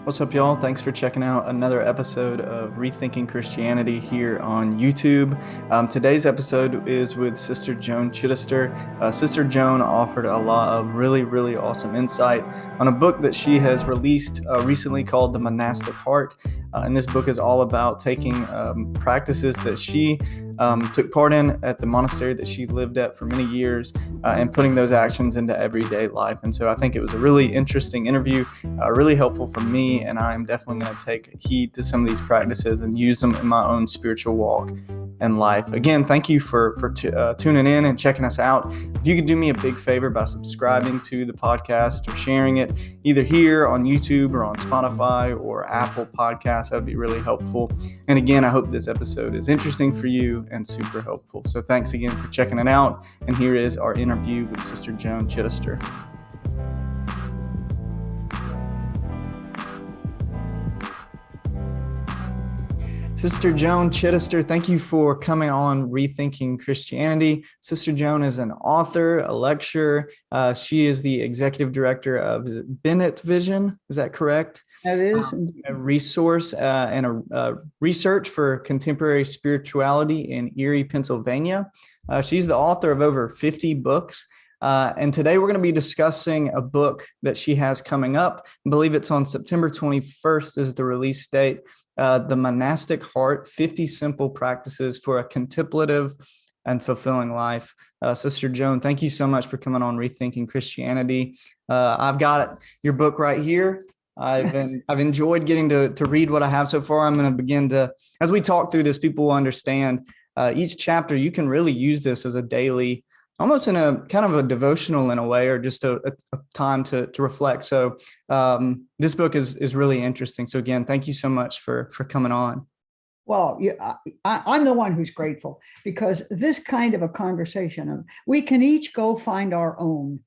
What's up, y'all? Thanks for checking out another episode of Rethinking Christianity here on YouTube. Today's episode is with Sister Joan Chittister. Sister Joan offered a lot of really awesome insight on a book that she has released recently called The Monastic Heart. And this book is all about taking practices that she took part in at the monastery that she lived at for many years and putting those actions into everyday life. And so I think it was a really interesting interview, really helpful for me, and I'm definitely going to take heed to some of these practices and use them in my own spiritual walk and life. Again, thank you for tuning in and checking us out. If you could do me a big favor by subscribing to the podcast or sharing it either here on YouTube or on Spotify or Apple Podcasts, that would be really helpful. And again, I hope this episode is interesting for you and super helpful. So thanks again for checking it out. And here is our interview with Sister Joan Chittister. Sister Joan Chittister, thank you for coming on Rethinking Christianity. Sister Joan is an author, a lecturer. She is the executive director of Bennett Vision. Is that correct? That is a resource and a research for contemporary spirituality in Erie, Pennsylvania. She's the author of over 50 books. And today we're going to be discussing a book that she has coming up. I believe it's on September 21st is the release date. The Monastic Heart, 50 Simple Practices for a Contemplative and Fulfilling Life. Sister Joan, thank you so much for coming on Rethinking Christianity. I've got your book right here. I've enjoyed getting to read what I have so far. I'm going to begin to, as we talk through this, people will understand each chapter. You can really use this as a daily, almost in a kind of a devotional in a way, or just a time to reflect. So this book is really interesting. So again, thank you so much for coming on. Well, I'm the one who's grateful, because this kind of a conversation, we can each go find our own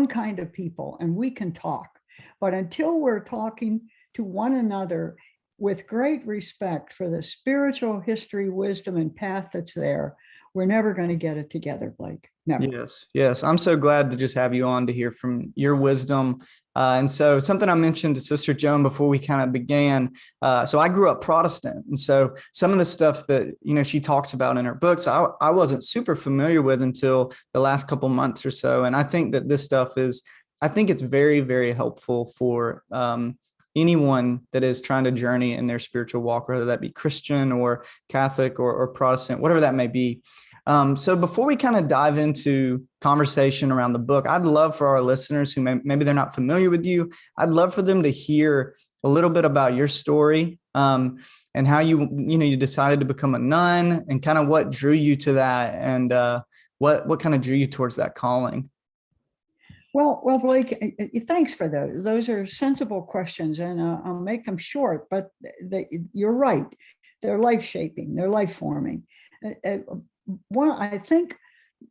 kind of people, and we can talk. But until we're talking to one another with great respect for the spiritual history, wisdom, and path that's there, we're never going to get it together, Blake. Never. Yes. I'm so glad to just have you on to hear from your wisdom. And so something I mentioned to Sister Joan before we kind of began. So I grew up Protestant. And so some of the stuff that, she talks about in her books, I wasn't super familiar with until the last couple months or so. And I think that this stuff I think it's very helpful for anyone that is trying to journey in their spiritual walk, whether that be Christian or Catholic or Protestant, whatever that may be. So before we kind of dive into conversation around the book, I'd love for our listeners who maybe they're not familiar with you, I'd love for them to hear a little bit about your story and how you decided to become a nun, and kind of what drew you to that, and what kind of drew you towards that calling. Well, Blake, thanks for those. Those are sensible questions, and I'll make them short, but you're right. They're life-shaping, they're life-forming. I think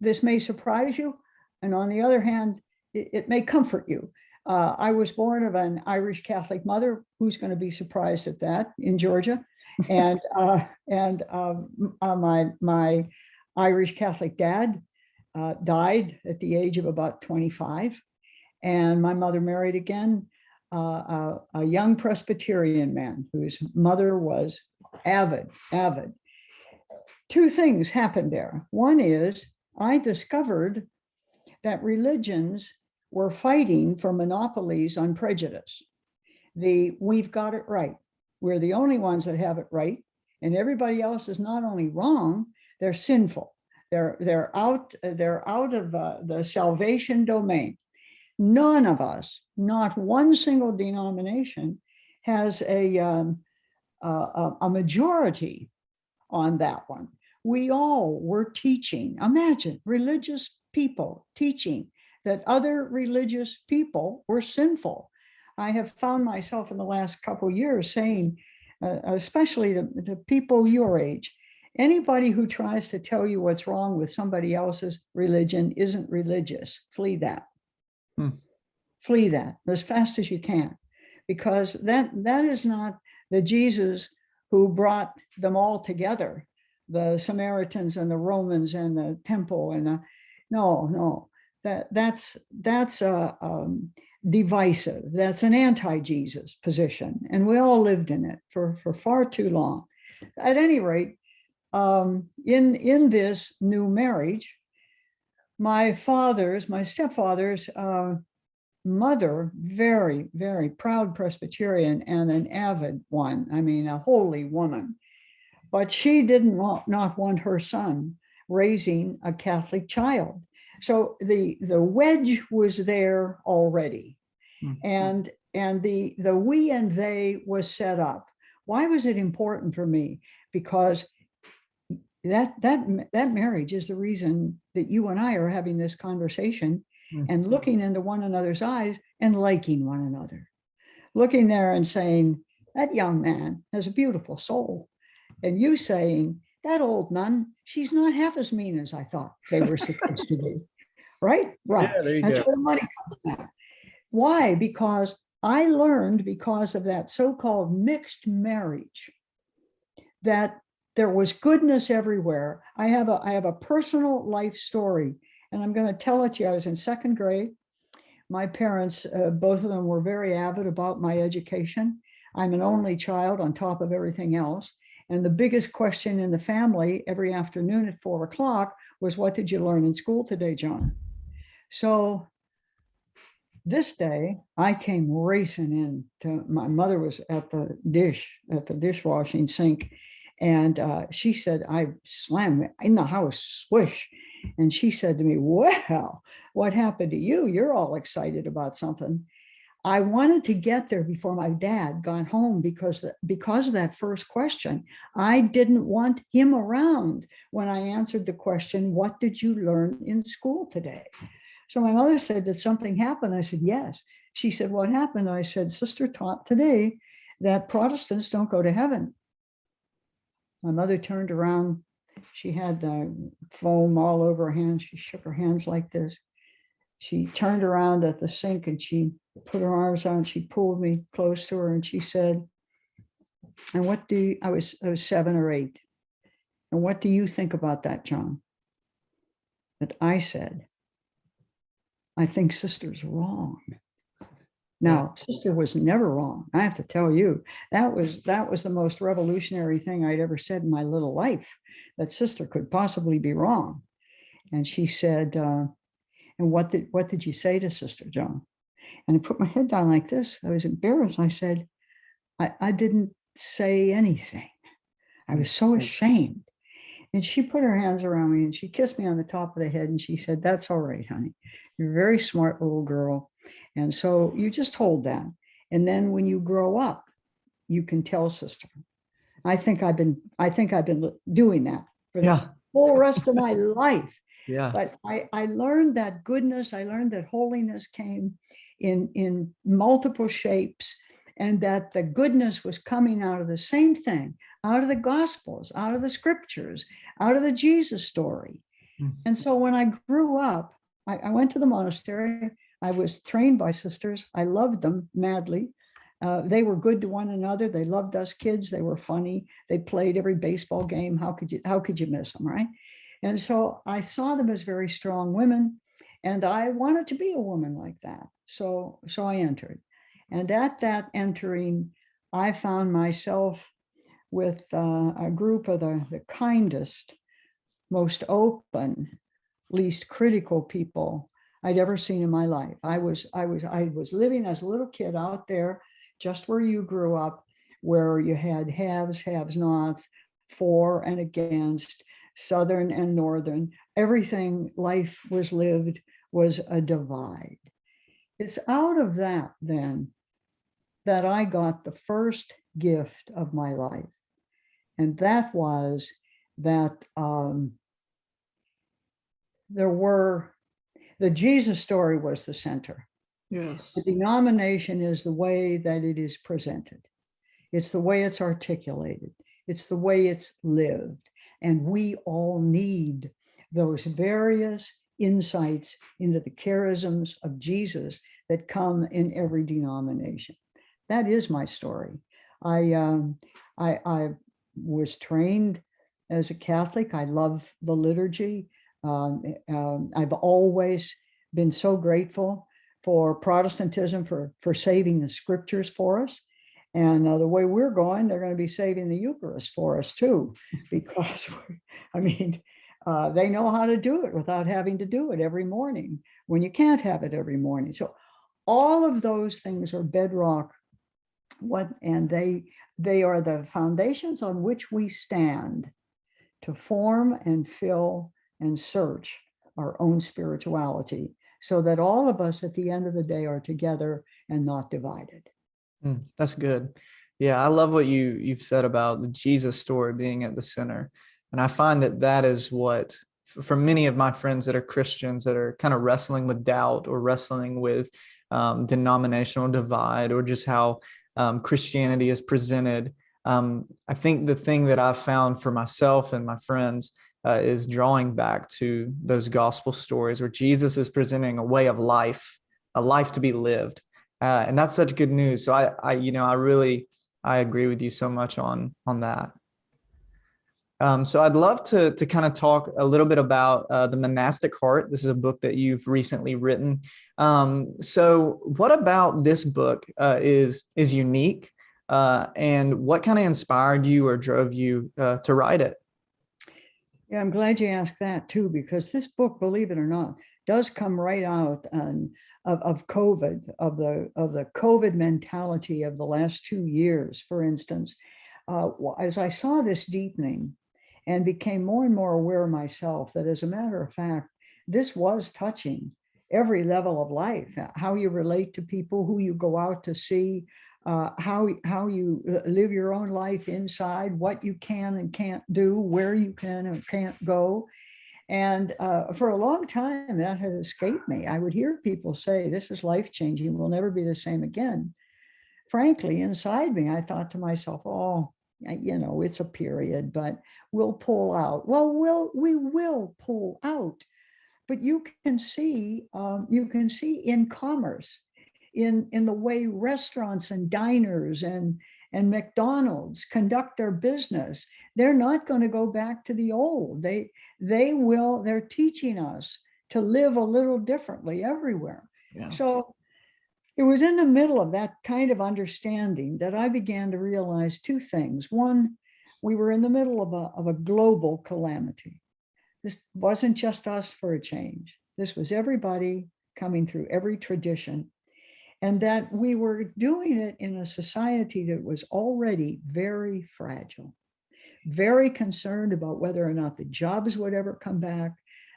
this may surprise you, and on the other hand, it may comfort you. I was born of an Irish Catholic mother. Who's going to be surprised at that, in Georgia? And my Irish Catholic dad died at the age of about 25, and my mother married again a young Presbyterian man whose mother was avid. Two things happened there. One is I discovered that religions were fighting for monopolies on prejudice. We've got it right. We're the only ones that have it right, and everybody else is not only wrong, they're sinful. They're out of the salvation domain. None of us, not one single denomination, has a majority on that one. We all were teaching. Imagine religious people teaching that other religious people were sinful. I have found myself in the last couple of years saying, especially to people your age, anybody who tries to tell you what's wrong with somebody else's religion isn't religious. Flee that. Flee that as fast as you can, because that is not the Jesus who brought them all together, the Samaritans and the Romans and the temple. And no, that's divisive. That's an anti-Jesus position, and we all lived in it for far too long. At any rate, in this new marriage, my stepfather's mother, very, very proud Presbyterian and an avid one, I mean, a holy woman, but she didn't not want her son raising a Catholic child. So the wedge was there already. And the we and they was set up. Why was it important for me? Because that marriage is the reason that you and I are having this conversation and looking into one another's eyes and liking one another. Looking there and saying, that young man has a beautiful soul. And you saying, that old nun, she's not half as mean as I thought they were supposed to be. Right? Right. Yeah, there you That's go. where the money comes from. Why? Because I learned, because of that so-called mixed marriage, that there was goodness everywhere. I have a personal life story, and I'm going to tell it to you. I was in second grade. My parents, both of them, were very avid about my education. I'm an only child on top of everything else. And the biggest question in the family every afternoon at 4 o'clock was, what did you learn in school today, Joan? So this day, I came racing in to, my mother was at the dishwashing sink. And she said, I slammed in the house, swish. And she said to me, well, what happened to you? You're all excited about something. I wanted to get there before my dad got home because of that first question. I didn't want him around when I answered the question, what did you learn in school today? So my mother said, did something happen? I said, yes. She said, what happened? I said, Sister taught today that Protestants don't go to heaven. My mother turned around. She had foam all over her hands. She shook her hands like this. She turned around at the sink and she put her arms out and she pulled me close to her and she said, and what do you, I was 7 or 8. And what do you think about that, John? That I said, I think Sister's wrong. Now, Sister was never wrong. I have to tell you, that was the most revolutionary thing I'd ever said in my little life, that Sister could possibly be wrong. And she said, and what did you say to Sister Joan? And I put my head down like this. I was embarrassed. I said, I didn't say anything. I was so ashamed. And she put her hands around me and she kissed me on the top of the head and she said, that's all right, honey. You're a very smart little girl. And so you just hold that. And then when you grow up, you can tell Sister. I think I've been doing that for the whole rest of my life. Yeah. But I learned that goodness, I learned that holiness came in multiple shapes, and that the goodness was coming out of the same thing, out of the Gospels, out of the scriptures, out of the Jesus story. And so when I grew up, I went to the monastery. I was trained by sisters. I loved them madly. They were good to one another. They loved us kids. They were funny. They played every baseball game. How could you miss them, right? And so I saw them as very strong women, and I wanted to be a woman like that. So I entered. And at that entering, I found myself with a group of the kindest, most open, least critical people I'd ever seen in my life. I was living as a little kid out there, just where you grew up, where you had haves, have-nots, for and against, Southern and Northern. Everything life was lived was a divide. It's out of that then that I got the first gift of my life. And that was that the Jesus story was the center. Yes. The denomination is the way that it is presented. It's the way it's articulated. It's the way it's lived. And we all need those various insights into the charisms of Jesus that come in every denomination. That is my story. I was trained as a Catholic. I love the liturgy. I've always been so grateful for Protestantism for saving the scriptures for us. And the way we're going, they're going to be saving the Eucharist for us too, because I mean, they know how to do it without having to do it every morning when you can't have it every morning. So all of those things are bedrock. And they are the foundations on which we stand to form and fill and search our own spirituality, so that all of us at the end of the day are together and not divided. That's good. Yeah, I love what you've said about the Jesus story being at the center. And I find that is what, for many of my friends that are Christians that are kind of wrestling with doubt or wrestling with denominational divide, or just how Christianity is presented. I think the thing that I've found for myself and my friends is drawing back to those gospel stories where Jesus is presenting a way of life, a life to be lived. And that's such good news. So I agree with you so much on that. So I'd love to kind of talk a little bit about the Monastic Heart. This is a book that you've recently written. So what about this book is unique, and what kind of inspired you or drove you to write it? Yeah, I'm glad you asked that too, because this book, believe it or not, does come right out of COVID, of the COVID mentality of the last 2 years. For instance, as I saw this deepening and became more and more aware myself that, as a matter of fact, this was touching every level of life, how you relate to people, who you go out to see, how you live your own life inside, what you can and can't do, where you can and can't go. And for a long time, that had escaped me. I would hear people say, this is life-changing, we'll never be the same again. Frankly, inside me, I thought to myself, oh, it's a period, but we'll pull out. Well, we will pull out. But you can see in commerce, in the way restaurants and diners and McDonald's conduct their business, they're not going to go back to the old. They're teaching us to live a little differently everywhere. Yeah. So it was in the middle of that kind of understanding that I began to realize two things. One, we were in the middle of a global calamity. This wasn't just us for a change. This was everybody coming through every tradition, and that we were doing it in a society that was already very fragile, very concerned about whether or not the jobs would ever come back,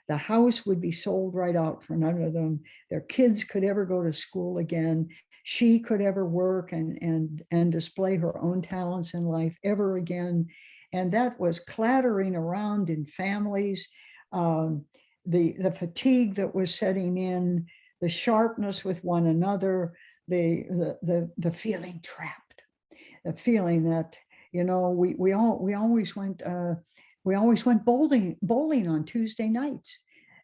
the house would be sold right out from under them, their kids could ever go to school again, she could ever work and display her own talents in life ever again. And that was clattering around in families, the fatigue that was setting in, the sharpness with one another, the feeling trapped, the feeling that, we always went bowling on Tuesday nights.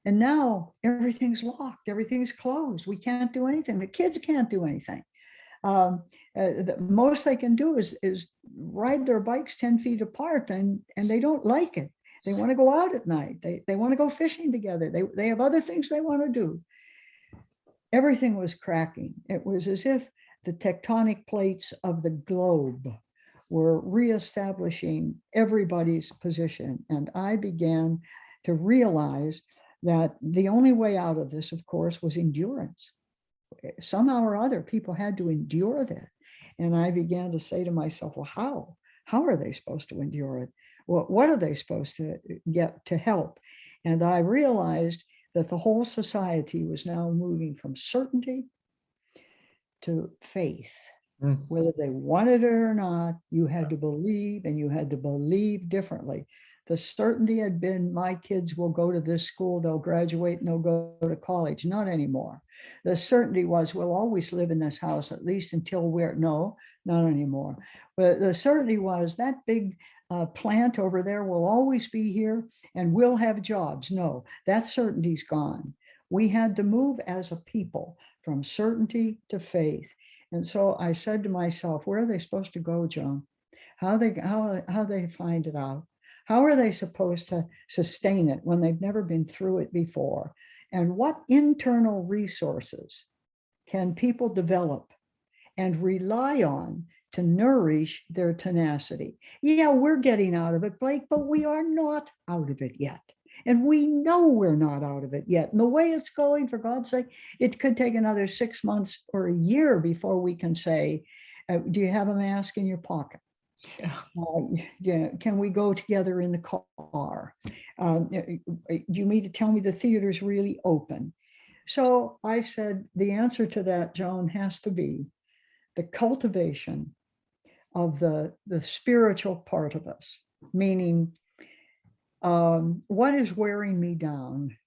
And now everything's locked, everything's closed. We can't do anything. The kids can't do anything. The most they can do is ride their bikes 10 feet apart, and they don't like it. They want to go out at night. They want to go fishing together. They have other things they want to do. Everything was cracking. It was as if the tectonic plates of the globe were reestablishing everybody's position. And I began to realize that the only way out of this, of course, was endurance. Somehow or other, people had to endure that. And I began to say to myself, well, how? How are they supposed to endure it? What are they supposed to get to help? And I realized that the whole society was now moving from certainty to faith. Whether they wanted it or not, you had to believe, and you had to believe differently. The certainty had been, my kids will go to this school, they'll graduate, and they'll go to college. Not anymore. The certainty was, we'll always live in this house, at least until no, not anymore. But the certainty was, that big plant over there will always be here, and we'll have jobs. No, that certainty's gone. We had to move as a people from certainty to faith. And so I said to myself, where are they supposed to go, Joan? How they find it out? How are they supposed to sustain it when they've never been through it before? And what internal resources can people develop and rely on to nourish their tenacity? Yeah, we're getting out of it, Blake, but we are not out of it yet. And we know we're not out of it yet. And the way it's going, for God's sake, it could take another 6 months or a year before we can say, do you have a mask in your pocket? Yeah. Can we go together in the car? Do you mean to tell me the theater's really open? So I said, the answer to that, Joan, has to be the cultivation of the spiritual part of us, meaning what is wearing me down?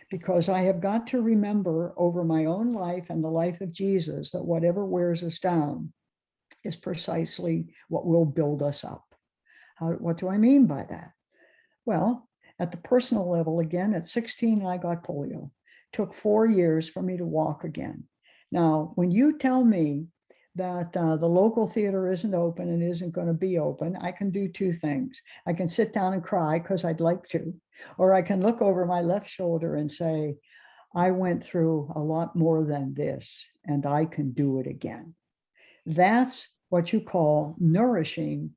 Because I have got to remember over my own life and the life of Jesus that whatever wears us down is precisely what will build us up. What do I mean by that? Well, at the personal level, again, at 16, I got polio. Took 4 years for me to walk again. Now, when you tell me that the local theater isn't open and isn't going to be open, I can do two things. I can sit down and cry because I'd like to, or I can look over my left shoulder and say, I went through a lot more than this and I can do it again. That's what you call nourishing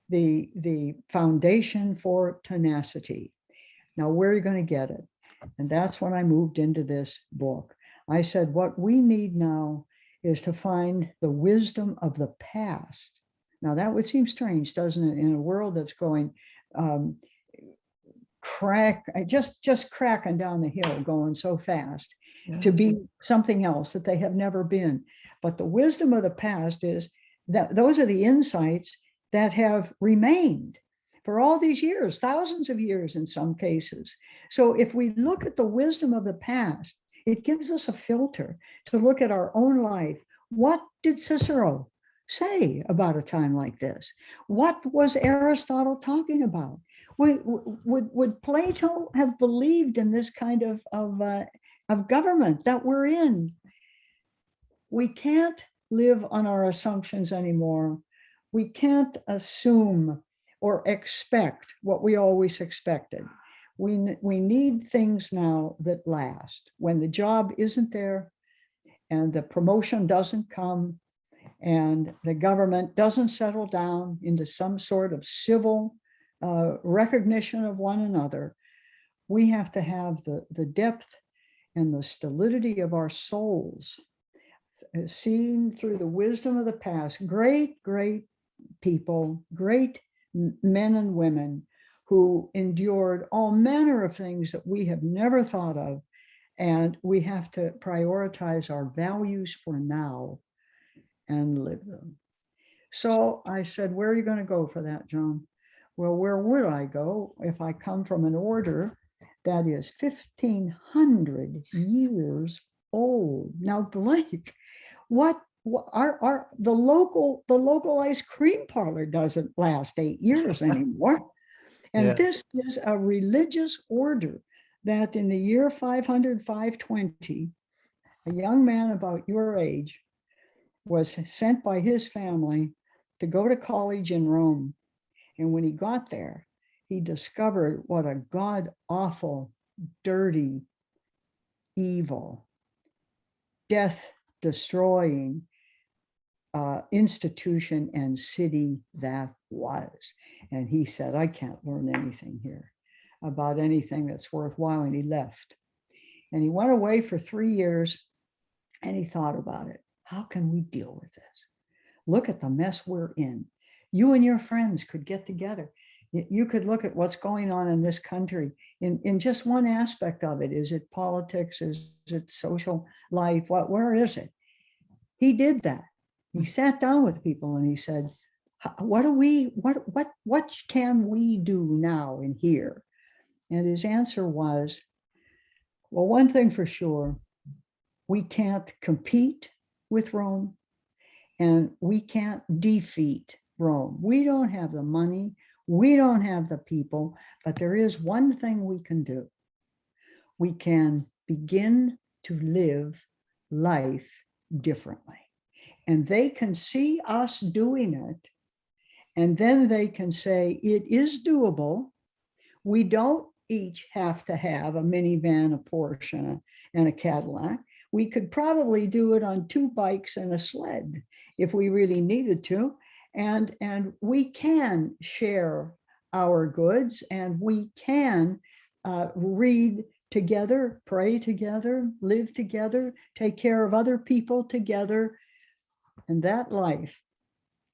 the foundation for tenacity. Now, where are you going to get it? And that's when I moved into this book. I said, what we need now is to find the wisdom of the past. Now, that would seem strange, doesn't it? In a world that's going just cracking down the hill, going so fast, to be something else that they have never been. But the wisdom of the past is that those are the insights that have remained for all these years, thousands of years in some cases. So if we look at the wisdom of the past, it gives us a filter to look at our own life. What did Cicero say about a time like this? What was Aristotle talking about? Would Plato have believed in this kind of government that we're in? We can't live on our assumptions anymore. We can't assume or expect what we always expected. We need things now that last. When the job isn't there and the promotion doesn't come and the government doesn't settle down into some sort of civil recognition of one another, we have to have the depth and the stolidity of our souls seen through the wisdom of the past. Great people, great men and women who endured all manner of things that we have never thought of. And we have to prioritize our values for now and live them. So I said, where are you going to go for that, Joan? Well, where would I go if I come from an order that is 1,500 years old? Now, Blake, the local ice cream parlor doesn't last 8 years anymore. And this is a religious order that in the year 500, 520, a young man about your age was sent by his family to go to college in Rome. And when he got there, he discovered what a god-awful, dirty, evil, death-destroying institution and city that was. And he said, I can't learn anything here about anything that's worthwhile. And he left. And he went away for 3 years and he thought about it. How can we deal with this? Look at the mess we're in. You and your friends could get together. You could look at what's going on in this country in just one aspect of it. Is it politics? Is it social life? Where is it? He did that. He sat down with people and he said, what can we do now and here? And his answer was, well, one thing for sure, we can't compete with Rome and we can't defeat Rome. We don't have the money, we don't have the people, but there is one thing we can do. We can begin to live life differently. And they can see us doing it, and then they can say, it is doable. We don't each have to have a minivan, a Porsche, and a Cadillac. We could probably do it on 2 bikes and a sled if we really needed to. And we can share our goods, and we can read together, pray together, live together, take care of other people together. And that life,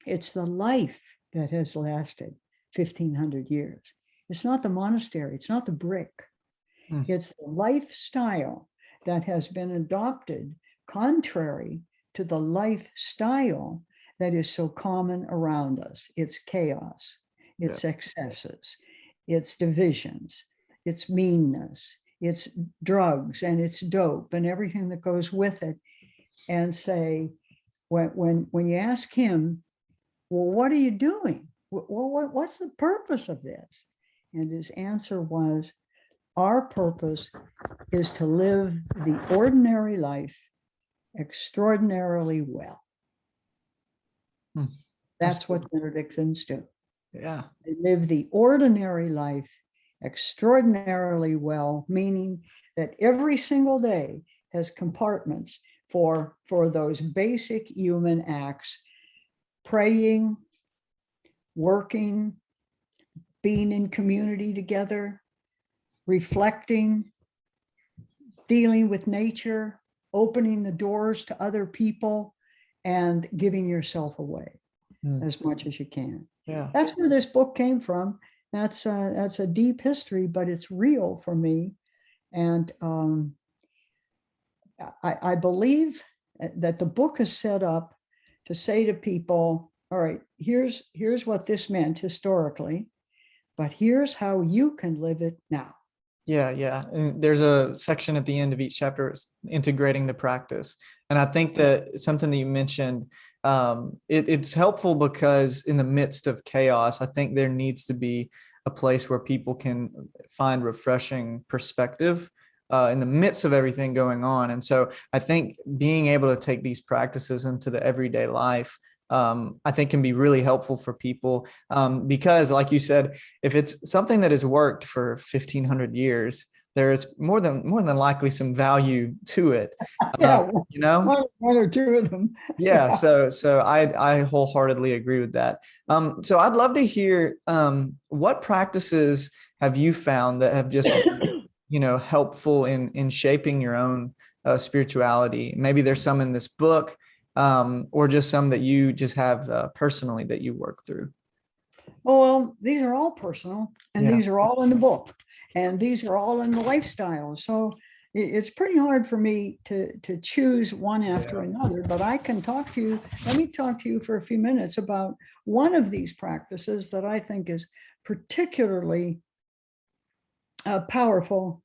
it's the life that has lasted 1,500 years. It's not the monastery, it's not the brick. It's the lifestyle that has been adopted contrary to the lifestyle that is so common around us. It's chaos, it's excesses, it's divisions, it's meanness, it's drugs, and it's dope and everything that goes with it. And say, when you ask him, well, what are you doing? Well, what's the purpose of this? And his answer was, our purpose is to live the ordinary life extraordinarily well. That's what Benedictines do. Yeah. They live the ordinary life extraordinarily well, meaning that every single day has compartments for those basic human acts: praying, working, being in community together, reflecting, dealing with nature, opening the doors to other people, and giving yourself away as much as you can. Yeah. That's where this book came from. That's a deep history, but it's real for me. And I believe that the book is set up to say to people, all right, here's what this meant historically, but here's how you can live it now. Yeah. And there's a section at the end of each chapter, it's integrating the practice. And I think that something that you mentioned, it's helpful because in the midst of chaos, I think there needs to be a place where people can find refreshing perspective in the midst of everything going on. And so I think being able to take these practices into the everyday life, I think can be really helpful for people because, like you said, if it's something that has worked for 1,500 years, there is more than likely some value to it. You know, one or two of them. Yeah. So I wholeheartedly agree with that. So I'd love to hear what practices have you found that have just been, helpful in shaping your own spirituality. Maybe there's some in this book. Or just some that you just have personally that you work through? Oh, well, these are all personal, and these are all in the book, and these are all in the lifestyle. So it's pretty hard for me to choose one after another, but I can talk to you. Let me talk to you for a few minutes about one of these practices that I think is particularly powerful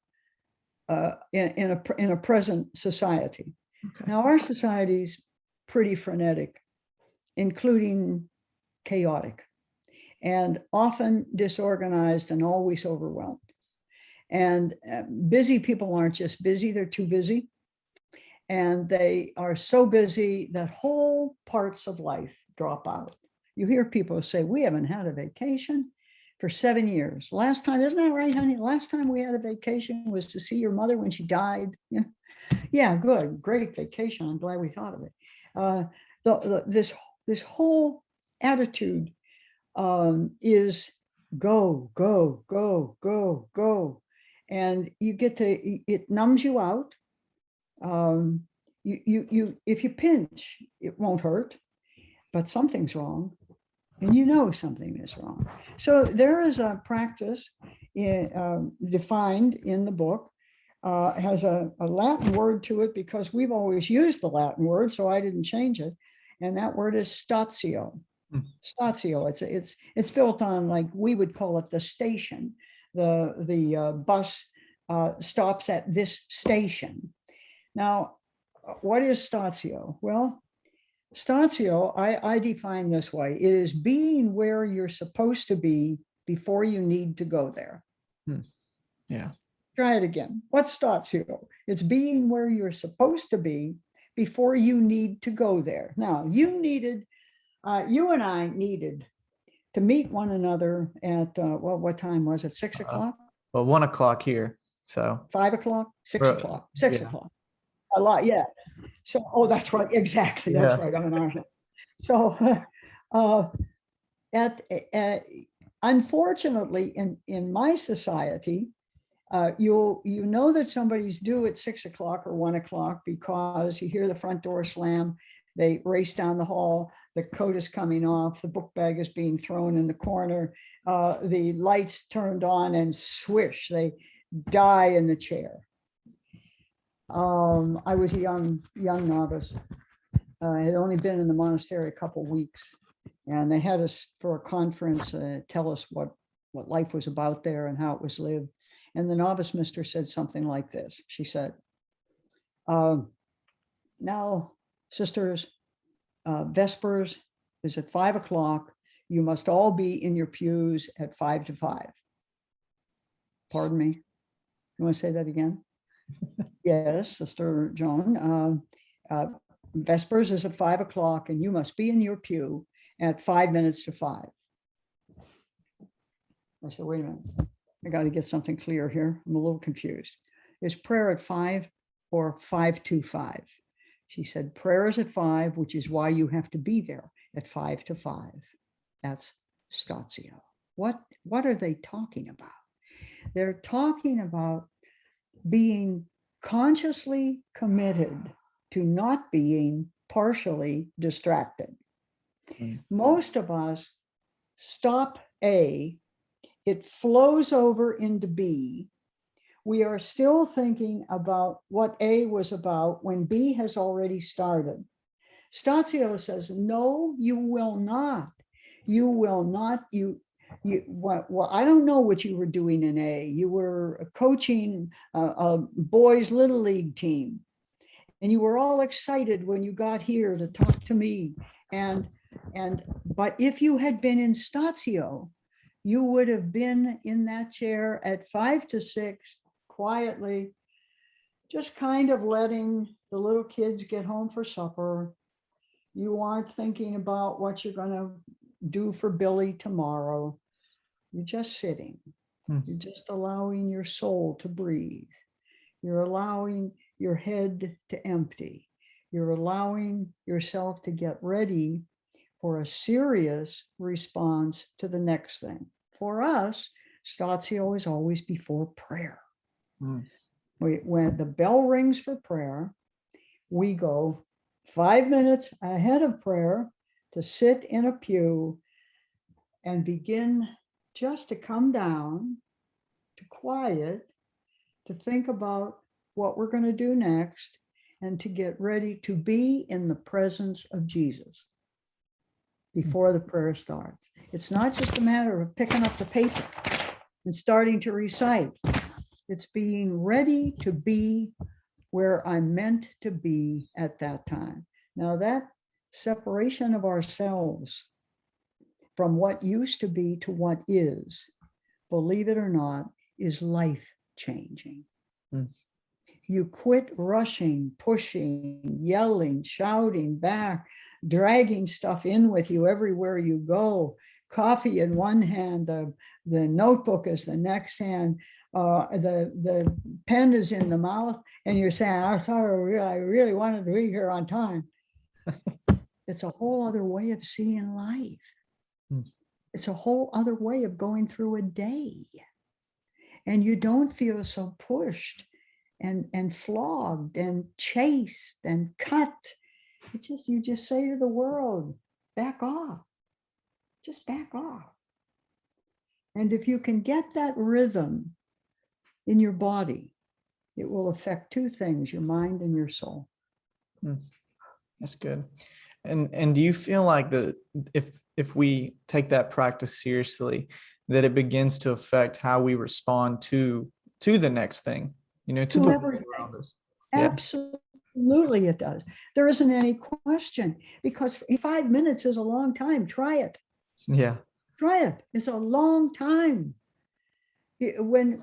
in a present society. Okay. Now, our society's pretty frenetic, including chaotic, and often disorganized and always overwhelmed. And busy people aren't just busy, they're too busy. And they are so busy that whole parts of life drop out. You hear people say, we haven't had a vacation for 7 years. Last time, isn't that right, honey? Last time we had a vacation was to see your mother when she died. Yeah, good, great vacation. I'm glad we thought of it. This whole attitude is go, go, go, go, go. And you get to, it numbs you out. If you pinch, it won't hurt, but something's wrong. And something is wrong. So there is a practice defined in the book, has a Latin word to it because we've always used the Latin word, so I didn't change it. And that word is statio. Statio. It's built on, like we would call it, the station. The bus stops at this station. Now, what is statio? Well, statio, I define this way. It is being where you're supposed to be before you need to go there. Yeah. Try it again. What's statio? It's being where you're supposed to be before you need to go there. Now, you and I needed to meet one another at, what time was it? 6 o'clock? Well, 1 o'clock here. So 5 o'clock, 6 Right. o'clock, 6 Yeah. o'clock. A lot, yeah. So, oh, that's right. Exactly. That's Yeah. right. I'm an artist. So, uh, unfortunately, in my society, you know that somebody's due at 6 o'clock or 1 o'clock because you hear the front door slam. They race down the hall. The coat is coming off. The book bag is being thrown in the corner. The lights turned on and swish, they die in the chair. I was a young novice. I had only been in the monastery a couple of weeks, and they had us for a conference, tell us what life was about there and how it was lived. And the novice mister said something like this. She said, now, sisters, Vespers is at 5 o'clock. You must all be in your pews at 5 to 5. Pardon me. You want to say that again? Yes, Sister Joan. Vespers is at 5 o'clock, and you must be in your pew at 5 minutes to 5. I said, wait a minute. I got to get something clear here. I'm a little confused. Is prayer at 5 or 5 to 5? She said, prayer is at 5, which is why you have to be there at 5 to 5. That's statio. What are they talking about? They're talking about being consciously committed to not being partially distracted. Most of us stop A, it flows over into B. We are still thinking about what A was about when B has already started. Statio says, no, you will not. You will not. Well, I don't know what you were doing in A. You were coaching a boys' little league team, and you were all excited when you got here to talk to me. But if you had been in statio, you would have been in that chair at 5 to 6, quietly, just kind of letting the little kids get home for supper. You aren't thinking about what you're going to do for Billy tomorrow. You're just sitting. You're just allowing your soul to breathe. You're allowing your head to empty. You're allowing yourself to get ready for a serious response to the next thing. For us, statio is always before prayer. When the bell rings for prayer, we go 5 minutes ahead of prayer to sit in a pew and begin just to come down, to quiet, to think about what we're going to do next, and to get ready to be in the presence of Jesus before the prayer starts. It's not just a matter of picking up the paper and starting to recite. It's being ready to be where I'm meant to be at that time. Now, that separation of ourselves from what used to be to what is, believe it or not, is life-changing. You quit rushing, pushing, yelling, shouting back, dragging stuff in with you everywhere you go. Coffee in one hand, the notebook is the next hand, the pen is in the mouth, and you're saying, I really wanted to be here on time. It's a whole other way of seeing life. It's a whole other way of going through a day. And you don't feel so pushed and flogged and chased and cut. You just say to the world, back off. Just back off. And if you can get that rhythm in your body, it will affect two things, your mind and your soul. That's good. And do you feel like if we take that practice seriously, that it begins to affect how we respond to the next thing, to the world around us? Absolutely, it does. There isn't any question, because 5 minutes is a long time. Try it. Yeah. Try it. It's a long time. When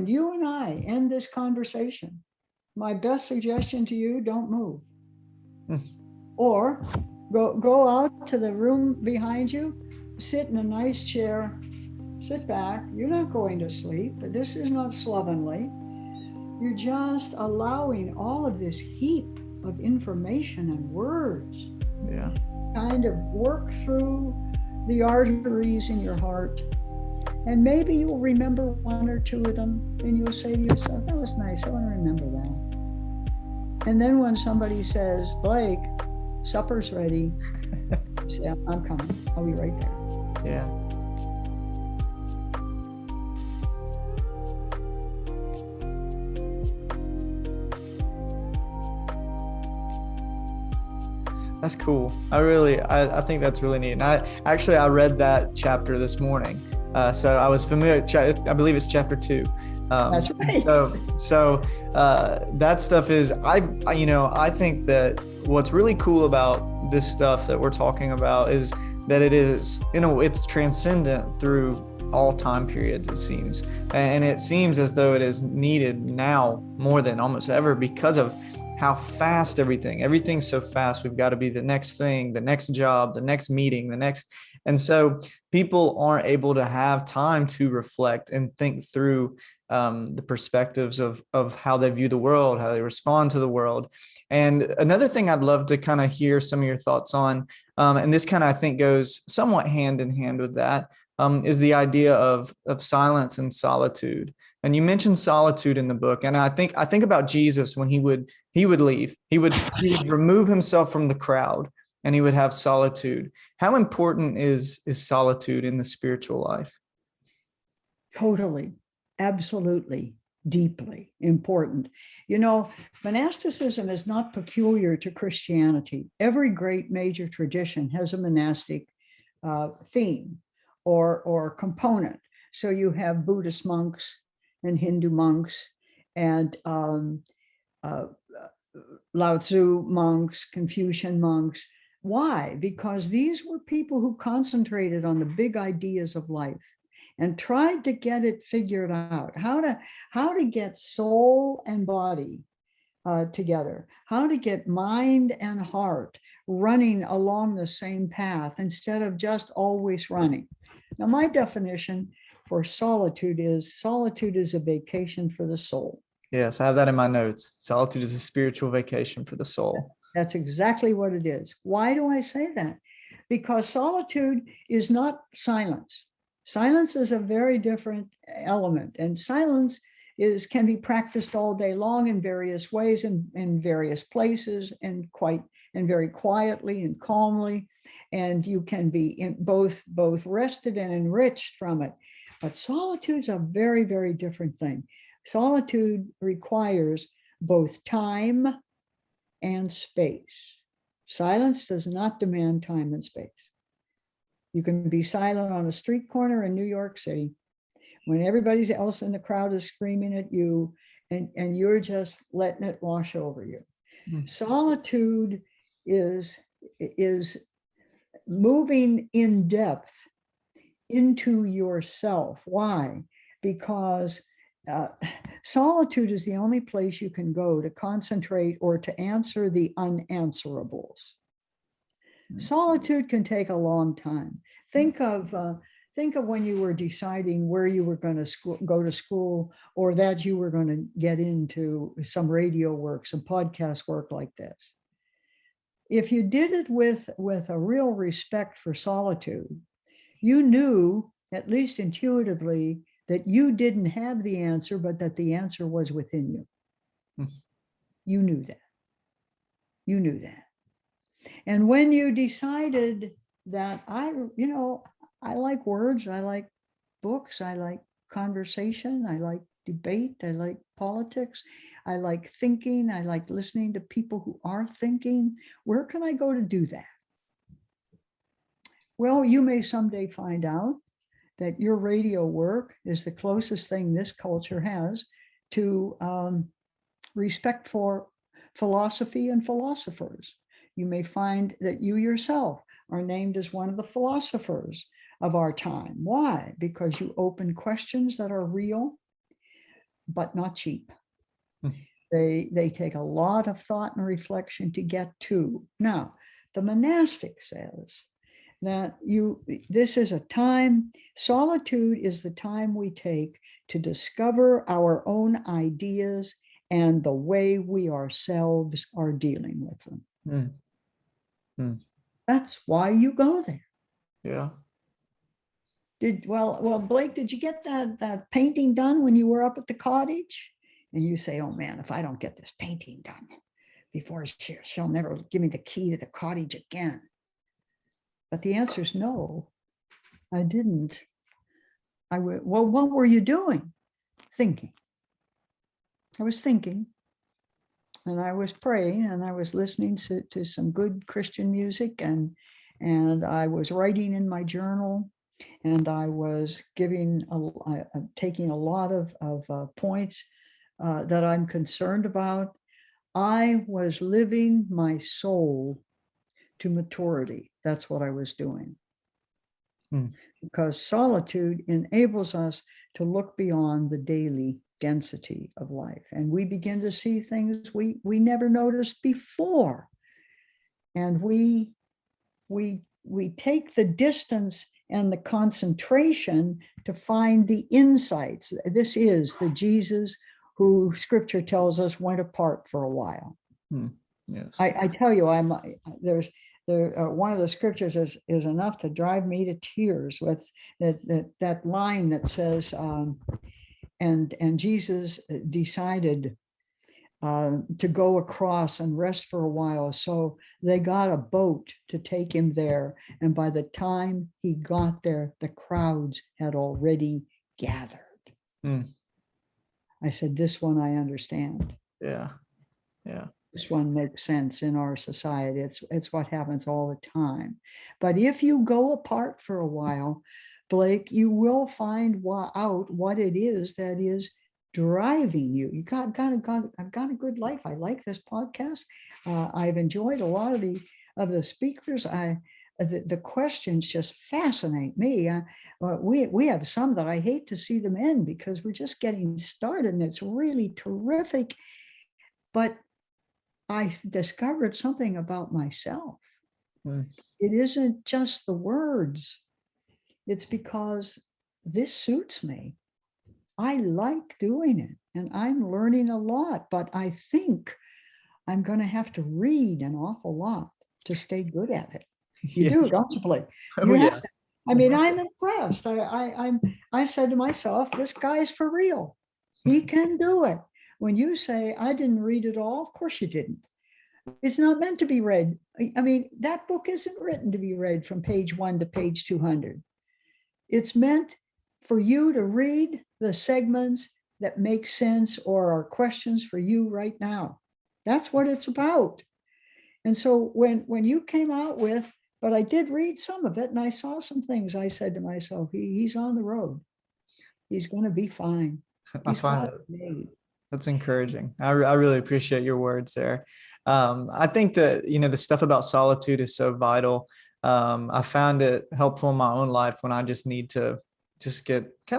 you and I end this conversation, my best suggestion to you, don't move. Or go out to the room behind you, sit in a nice chair, Sit back. You're not going to sleep. This is not slovenly. You're just allowing all of this heap of information and words. Yeah. Kind of work through the arteries in your heart. And maybe you'll remember one or two of them, and you'll say to yourself, that was nice. I want to remember that. And then when somebody says, Blake, supper's ready, you say, I'm coming. I'll be right there. Yeah. That's cool. I think that's really neat. And I read that chapter this morning. So I was familiar. I believe it's chapter 2. That's right. So that stuff is, I think that what's really cool about this stuff that we're talking about is that it is, it's transcendent through all time periods, it seems. And it seems as though it is needed now more than almost ever because of how fast everything's so fast. We've got to be the next thing, the next job, the next meeting, and so people aren't able to have time to reflect and think through the perspectives of how they view the world, how they respond to the world. And another thing I'd love to kind of hear some of your thoughts on, and this kind of, I think, goes somewhat hand in hand with that, is the idea of silence and solitude. And you mentioned solitude in the book, and I think about Jesus when he would leave. He would remove himself from the crowd, and he would have solitude. How important is solitude in the spiritual life? Totally, absolutely, deeply important. Monasticism is not peculiar to Christianity. Every great major tradition has a monastic theme or component. So you have Buddhist monks and Hindu monks and Lao Tzu monks, Confucian monks. Why? Because these were people who concentrated on the big ideas of life and tried to get it figured out, how to get soul and body together, how to get mind and heart running along the same path instead of just always running. Now, my definition for solitude is a vacation for the soul. Yes, I have that in my notes. Solitude is a spiritual vacation for the soul. That's exactly what it is. Why do I say that? Because solitude is not silence. Silence is a very different element, and silence can be practiced all day long in various ways and in various places and very quietly and calmly, and you can be in both rested and enriched from it. But solitude's a very, very different thing. Solitude requires both time and space. Silence does not demand time and space. You can be silent on a street corner in New York City when everybody else in the crowd is screaming at you and you're just letting it wash over you. Mm-hmm. Solitude is moving in depth into yourself. Why? Because solitude is the only place you can go to concentrate or to answer the unanswerables. Solitude can take a long time. Think of when you were deciding where you were going to go to school, or that you were going to get into some radio work, some podcast work like this. If you did it with a real respect for solitude, you knew, at least intuitively, that you didn't have the answer, but that the answer was within you. You knew that. You knew that. And when you decided that I like words, I like books, I like conversation, I like debate, I like politics, I like thinking, I like listening to people who are thinking, where can I go to do that? Well, you may someday find out that your radio work is the closest thing this culture has to respect for philosophy and philosophers. You may find that you yourself are named as one of the philosophers of our time. Why? Because you open questions that are real, but not cheap. They take a lot of thought and reflection to get to. Now, the monastic says that this is a time, solitude is the time we take to discover our own ideas and the way we ourselves are dealing with them. Mm. Mm. That's why you go there. Yeah. Well, Blake, did you get that painting done when you were up at the cottage? And you say, oh man, if I don't get this painting done before she'll never give me the key to the cottage again. But the answer is no, I didn't. Well, what were you doing? Thinking. I was thinking, and I was praying, and I was listening to some good Christian music, and I was writing in my journal, and I was taking a lot of points that I'm concerned about. I was living my soul to maturity. That's what I was doing. Because solitude enables us to look beyond the daily density of life, and we begin to see things we never noticed before, and we take the distance and the concentration to find the insights. This is the Jesus who Scripture tells us went apart for a while. Yes. I tell you, one of the scriptures is enough to drive me to tears, with that line that says, and Jesus decided to go across and rest for a while. So they got a boat to take him there. And by the time he got there, the crowds had already gathered. I said, this one I understand. Yeah. Yeah. This one makes sense in our society. It's what happens all the time. But if you go apart for a while, Blake, you will find out what it is that is driving you. I've got a good life. I like this podcast. I've enjoyed a lot of the speakers. The questions just fascinate me. We have some that I hate to see them end because we're just getting started, and it's really terrific. But I discovered something about myself. It isn't just the words. It's because this suits me. I like doing it, and I'm learning a lot, but I think I'm going to have to read an awful lot to stay good at it. You do, don't you, Blake? You have to. I mean, I'm impressed. I said to myself, this guy's for real. He can do it. When you say, I didn't read it all, of course you didn't. It's not meant to be read. I mean, that book isn't written to be read from page 1 to page 200. It's meant for you to read the segments that make sense or are questions for you right now. That's what it's about. And so when you came out with, but I did read some of it and I saw some things, I said to myself, he's on the road. He's going to be fine. I find it. That's encouraging. I really appreciate your words there. I think that, the stuff about solitude is so vital. I found it helpful in my own life when I just need to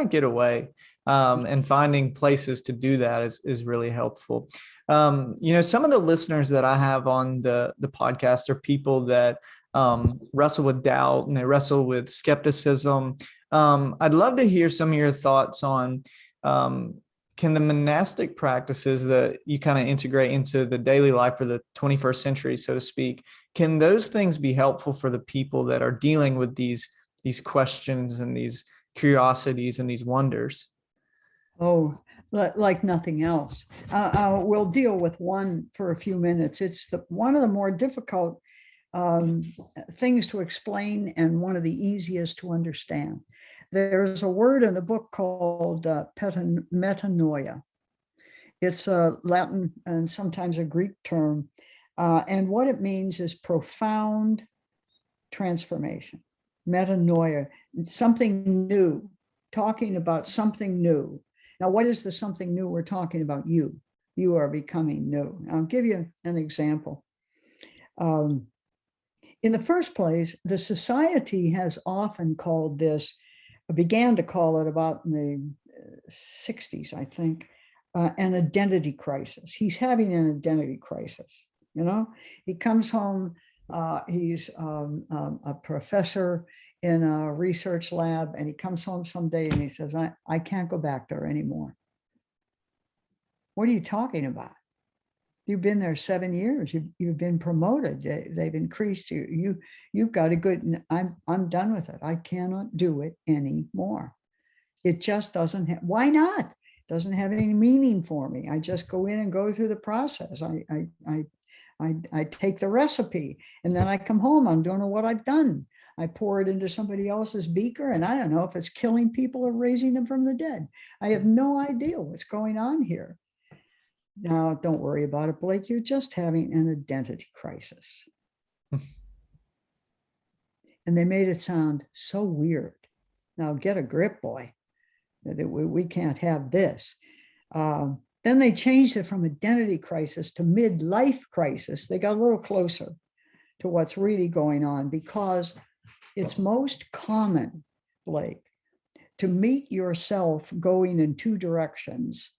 get away. And finding places to do that is really helpful. Some of the listeners that I have on the podcast are people that wrestle with doubt and they wrestle with skepticism. I'd love to hear some of your thoughts on can the monastic practices that you kind of integrate into the daily life for the 21st century, so to speak, can those things be helpful for the people that are dealing with these questions and these curiosities and these wonders? Oh, like nothing else. We'll deal with one for a few minutes. It's one of the more difficult things to explain and one of the easiest to understand. There's a word in the book called metanoia. It's a Latin and sometimes a Greek term. And what it means is profound transformation. Metanoia, something new, talking about something new. Now, what is the something new we're talking about? You are becoming new. I'll give you an example. In the first place, the society has often called this, began to call it about in the 60s, I think, an identity crisis. He's having an identity crisis. He comes home He's a professor in a research lab, and he comes home someday and he says, I can't go back there anymore. What are you talking about? You've been there 7 years. You've been promoted. They've increased you. You've got a good. I'm done with it. I cannot do it anymore. It just doesn't have. Why not? It doesn't have any meaning for me. I just go in and go through the process. I take the recipe, and then I come home. I don't know what I've done. I pour it into somebody else's beaker, and I don't know if it's killing people or raising them from the dead. I have no idea what's going on here. Now, don't worry about it, Blake. You're just having an identity crisis. And they made it sound so weird. Now, get a grip, boy. We can't have this. Then they changed it from identity crisis to midlife crisis. They got a little closer to what's really going on, because it's most common, Blake, to meet yourself going in two directions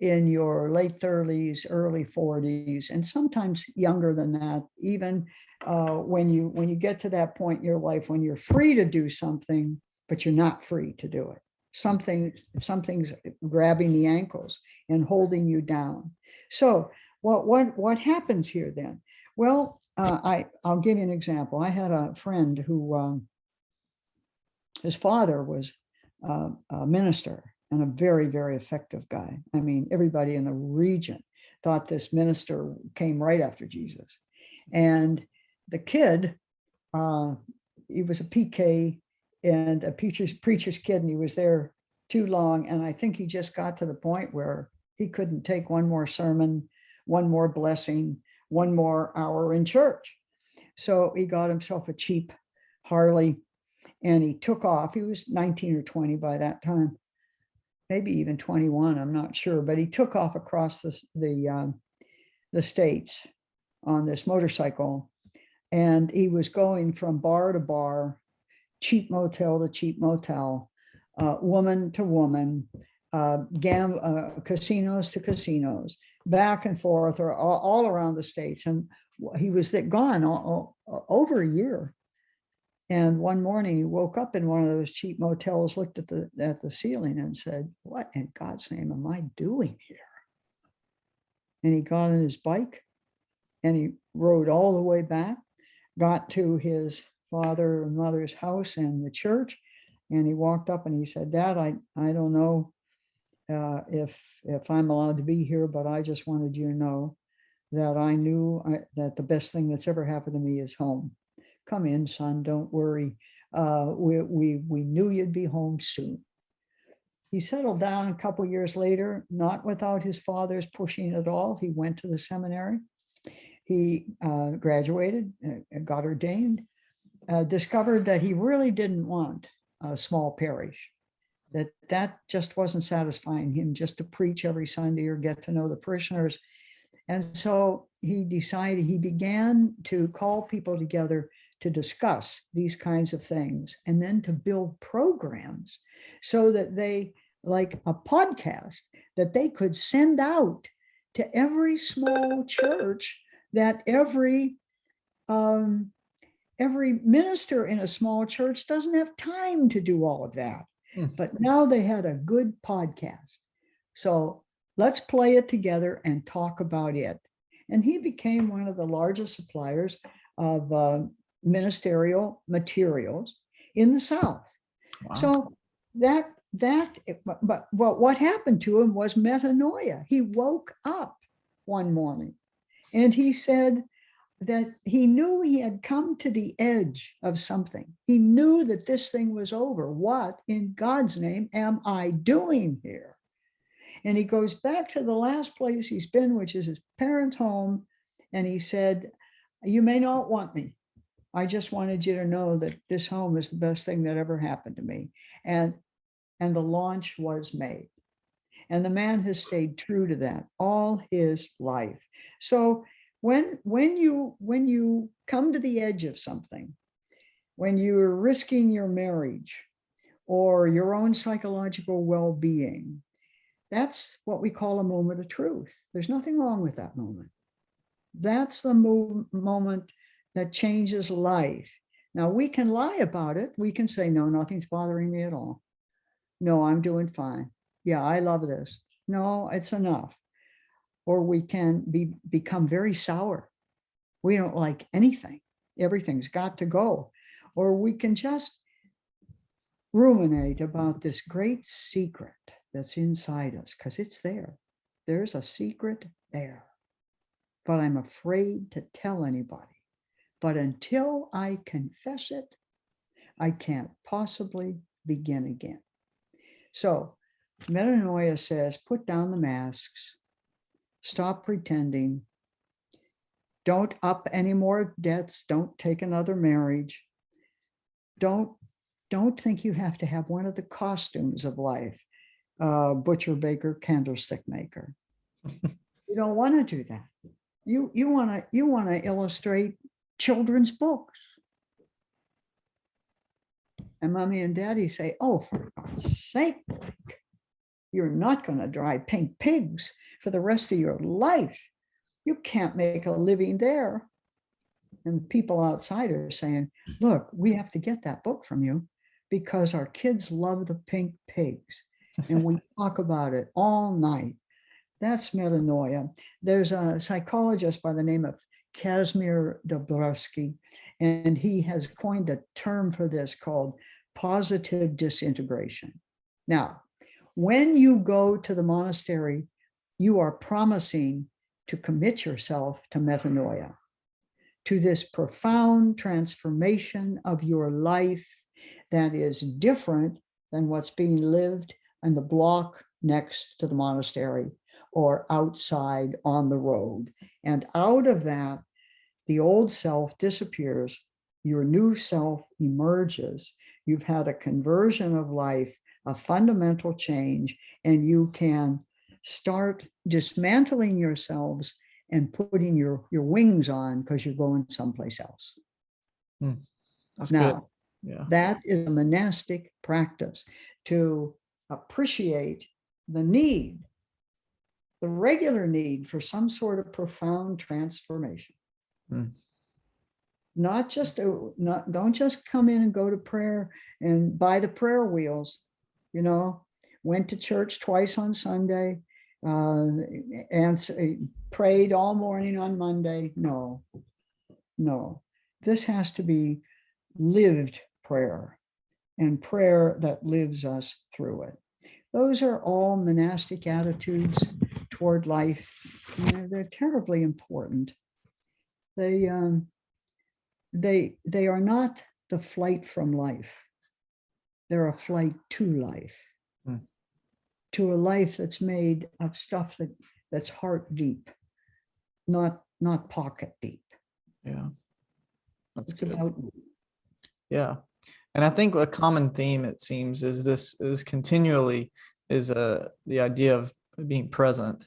in your late 30s, early 40s, and sometimes younger than that, even when you get to that point in your life when you're free to do something, but you're not free to do it. Something's grabbing the ankles and holding you down. So what happens here then? Well, I'll give you an example. I had a friend who his father was a minister and a very, very effective guy. I mean, everybody in the region thought this minister came right after Jesus. And the kid, he was a PK and a preacher's kid, and he was there too long. And I think he just got to the point where he couldn't take one more sermon, one more blessing, one more hour in church. So he got himself a cheap Harley and he took off. He was 19 or 20 by that time, maybe even 21, I'm not sure, but he took off across the states on this motorcycle, and he was going from bar to bar, cheap motel to cheap motel, woman to woman, casinos to casinos, back and forth, or all around the states. And he was gone over a year. And one morning he woke up in one of those cheap motels, looked at the ceiling and said, "What in God's name am I doing here?" And he got on his bike and he rode all the way back, got to his father and mother's house and the church. And he walked up and he said, "Dad, I don't know if I'm allowed to be here, but I just wanted you to know that I knew that the best thing that's ever happened to me is home. Come in, son, don't worry. We knew you'd be home soon." He settled down a couple years later, not without his father's pushing at all. He went to the seminary. He graduated, got ordained, discovered that he really didn't want a small parish, that just wasn't satisfying him, just to preach every Sunday or get to know the parishioners. And so he began to call people together to discuss these kinds of things, and then to build programs so that they, like a podcast, that they could send out to every small church, that every minister in a small church doesn't have time to do all of that. But now they had a good podcast. So let's play it together and talk about it. And he became one of the largest suppliers of ministerial materials in the South. Wow. So but what happened to him was metanoia. He woke up one morning and he said that he knew he had come to the edge of something. He knew that this thing was over. What in God's name am I doing here? And he goes back to the last place he's been, which is his parents' home. And he said, "You may not want me. I just wanted you to know that this home is the best thing that ever happened to me." And the launch was made. And the man has stayed true to that all his life. So when you come to the edge of something, when you're risking your marriage or your own psychological well-being, that's what we call a moment of truth. There's nothing wrong with that moment. That's the moment that changes life. Now, we can lie about it. We can say, no, nothing's bothering me at all. No, I'm doing fine. Yeah, I love this. No, it's enough. Or we can become very sour. We don't like anything. Everything's got to go. Or we can just ruminate about this great secret that's inside us, because it's there. There's a secret there. But I'm afraid to tell anybody. But until I confess it, I can't possibly begin again. So Metanoia says, put down the masks, stop pretending, don't up any more debts, don't take another marriage, don't think you have to have one of the costumes of life, butcher, baker, candlestick maker. You don't want to do that. You want to illustrate children's books. And mommy and daddy say, oh, for God's sake, you're not going to drive pink pigs for the rest of your life. You can't make a living there. And people outside are saying, look, we have to get that book from you because our kids love the pink pigs. And we talk about it all night. That's metanoia. There's a psychologist by the name of Kazimir Dabrowski, and he has coined a term for this called positive disintegration. Now, when you go to the monastery, you are promising to commit yourself to metanoia, to this profound transformation of your life that is different than what's being lived in the block next to the monastery or outside on the road. And out of that, the old self disappears, your new self emerges. You've had a conversion of life, a fundamental change, and you can start dismantling yourselves and putting your wings on because you're going someplace else. That's now, good. Yeah. That is a monastic practice to appreciate the need, the regular need for some sort of profound transformation. Not just don't just come in and go to prayer and buy the prayer wheels, went to church twice on Sunday, and prayed all morning on Monday. No, this has to be lived prayer, and prayer that lives us through it. Those are all monastic attitudes toward life. They're terribly important. They are not the flight from life. They're a flight to life, to a life that's made of stuff that's heart deep, not pocket deep. Yeah, that's good. About yeah. And I think a common theme, it seems, is the idea of being present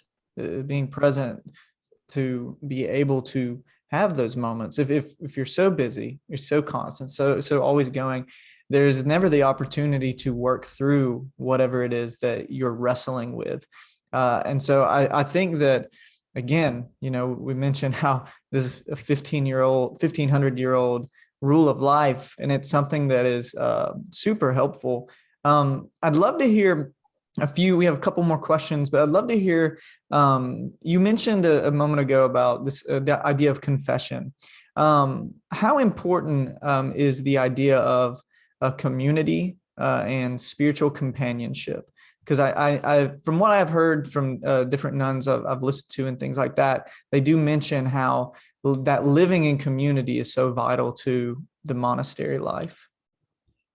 to be able to have those moments. If you're so busy, you're so constant, so always going, there's never the opportunity to work through whatever it is that you're wrestling with. And so I think that, again, we mentioned how this is a 1500-year-old rule of life, and it's something that is super helpful. I'd love to hear we have a couple more questions, but I'd love to hear, you mentioned a moment ago about this, the idea of confession. How important is the idea of a community and spiritual companionship? Because I from what I've heard from different nuns I've listened to and things like that, they do mention how that living in community is so vital to the monastery life.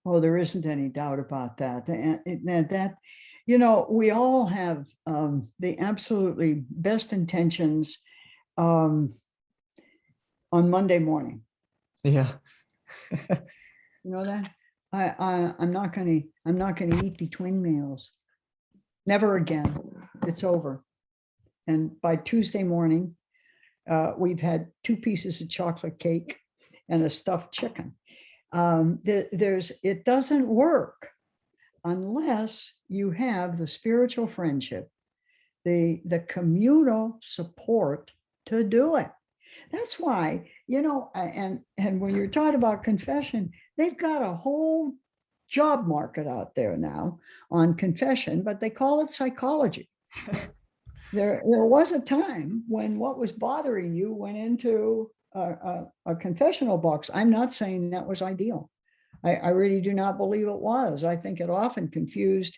Oh, there isn't any doubt about that. And we all have the absolutely best intentions on Monday morning. Yeah. You know that? I'm not going to eat between meals. Never again. It's over. And by Tuesday morning, we've had 2 pieces of chocolate cake and a stuffed chicken. It doesn't work unless you have the spiritual friendship, the communal support to do it. That's why, and when you're talking about confession, they've got a whole job market out there now on confession, but they call it psychology. There was a time when what was bothering you went into a confessional box. I'm not saying that was ideal. I really do not believe it was. I think it often confused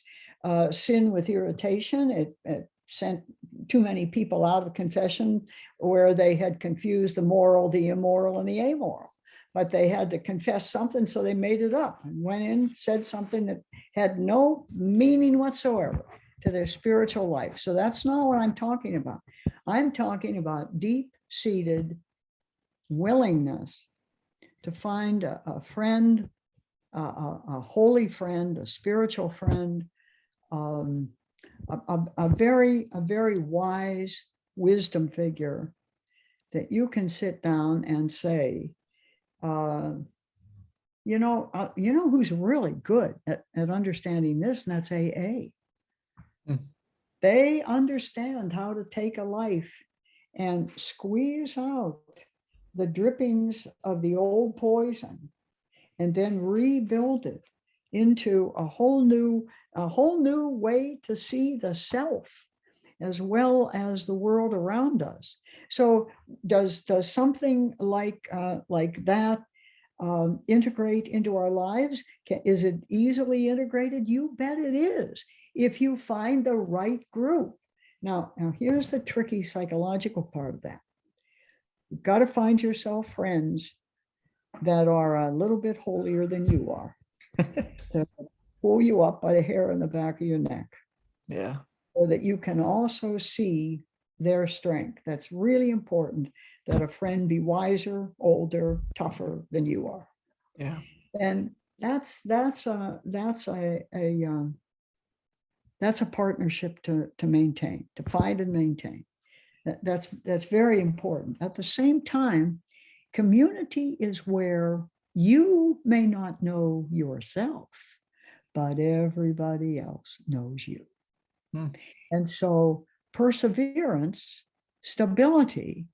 sin with irritation. It sent too many people out of confession where they had confused the moral, the immoral, and the amoral. But they had to confess something, so they made it up and went in, said something that had no meaning whatsoever to their spiritual life. So that's not what I'm talking about. I'm talking about deep-seated willingness to find a friend, a holy friend, a spiritual friend, a very wise wisdom figure that you can sit down and say, who's really good at understanding this, and that's AA. They understand how to take a life and squeeze out the drippings of the old poison and then rebuild it into a whole new way to see the self as well as the world around us. So does something like that integrate into our lives? Is it easily integrated? You bet it is, if you find the right group. Now here's the tricky psychological part of that. You've got to find yourself friends that are a little bit holier than you are, to pull you up by the hair on the back of your neck. Yeah. So that you can also see their strength. That's really important, that a friend be wiser, older, tougher than you are. Yeah. And that's a partnership to maintain, to find and maintain. That's very important. At the same time, community is where you may not know yourself, but everybody else knows you. And so perseverance, stability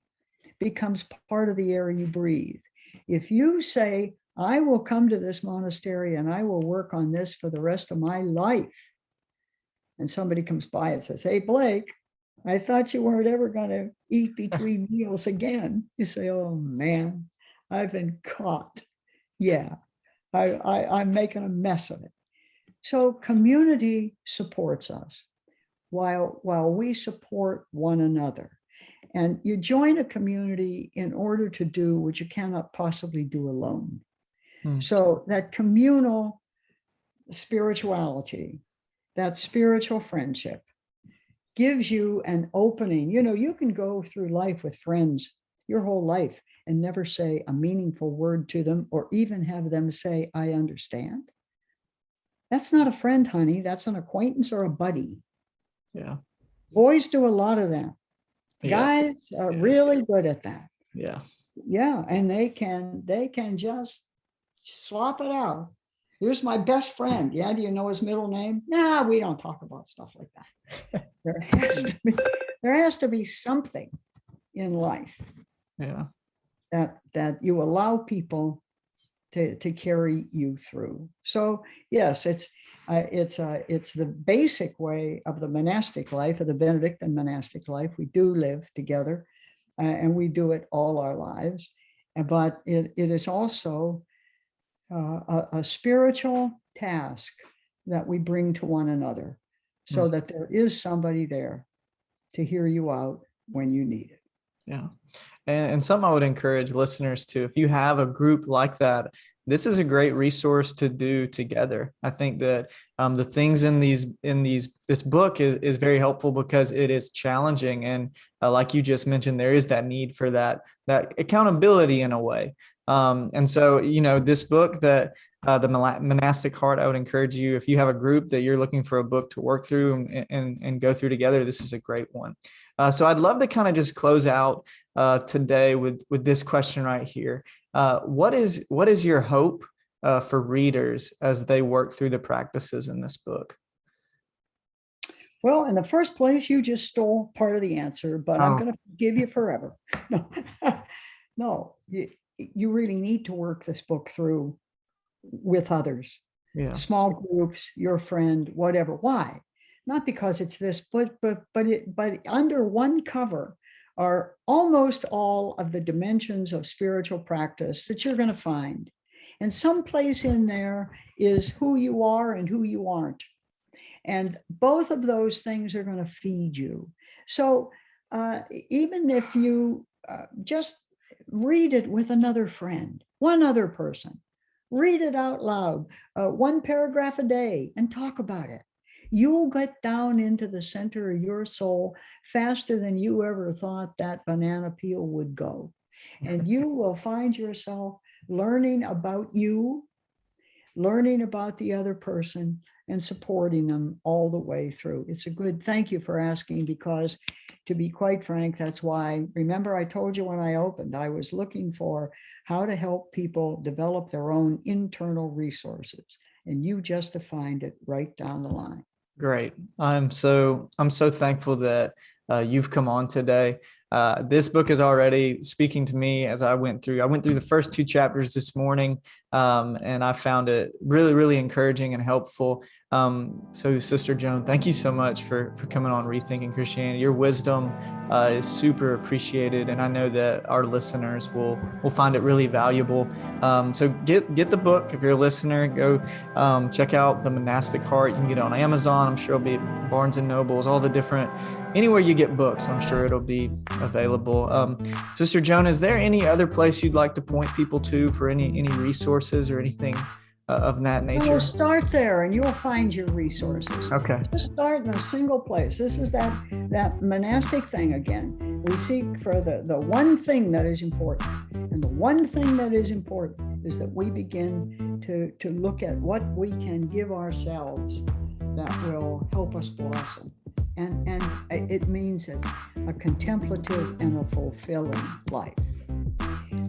becomes part of the air you breathe. If you say, I will come to this monastery and I will work on this for the rest of my life, and somebody comes by and says, hey, Blake, I thought you weren't ever going to eat between meals again. You say, oh man, I've been caught. Yeah, I'm making a mess of it. So community supports us while we support one another. And you join a community in order to do what you cannot possibly do alone. So that communal spirituality, that spiritual friendship, gives you an opening. You can go through life with friends your whole life and never say a meaningful word to them, or even have them say, I understand. That's not a friend, honey. That's an acquaintance or a buddy. Yeah. Boys do a lot of that. Guys are really good at that. Yeah. Yeah. And they can just slop it out. Here's my best friend. Yeah. Do you know his middle name? Nah, we don't talk about stuff like that. There has to be something in life. Yeah. That you allow people to carry you through. So yes, it's the basic way of the monastic life, of the Benedictine monastic life. We do live together, and we do it all our lives. But it is also a spiritual task that we bring to one another, so that there is somebody there to hear you out when you need it. Yeah. And some I would encourage listeners to, if you have a group like that, this is a great resource to do together. I think that the things in this book is very helpful because it is challenging. And like you just mentioned, there is that need for that accountability in a way. And so, this book, that the Monastic Heart, I would encourage you, if you have a group that you're looking for a book to work through and go through together, this is a great one. So I'd love to kind of just close out today with this question right here. What is your hope for readers as they work through the practices in this book? Well, in the first place, you just stole part of the answer, but I'm going to give you forever. No. no, you really need to work this book through with others, small groups, your friend, whatever. Why? Not because it's this, but under one cover are almost all of the dimensions of spiritual practice that you're going to find. And someplace in there is who you are and who you aren't. And both of those things are going to feed you. So even if you just read it with another friend, one other person, read it out loud, one paragraph a day, and talk about it. You'll get down into the center of your soul faster than you ever thought that banana peel would go. And you will find yourself learning about you, learning about the other person, and supporting them all the way through. It's a good, thank you for asking, because to be quite frank, that's why, remember I told you when I opened, I was looking for how to help people develop their own internal resources. And you just defined it right down the line. Great. I'm so thankful that you've come on today. This book is already speaking to me as I went through the first 2 chapters this morning, and I found it really, really encouraging and helpful. So Sister Joan, thank you so much for coming on Rethinking Christianity. Your wisdom is super appreciated, and I know that our listeners will find it really valuable. So get the book. If you're a listener, go check out the Monastic Heart. You can get it on Amazon. I'm sure it'll be at Barnes and Nobles, all the different, anywhere you get books, I'm sure it'll be available. Sister Joan, is there any other place you'd like to point people to for any resources or anything of that nature? Well, start there and you'll find your resources. Okay. Just start in a single place. This is that monastic thing again. We seek for the one thing that is important. And the one thing that is important is that we begin to look at what we can give ourselves that will help us blossom. And it means a contemplative and a fulfilling life.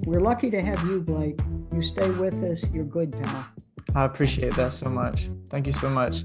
We're lucky to have you, Blake. You stay with us. You're good, pal. I appreciate that so much. Thank you so much.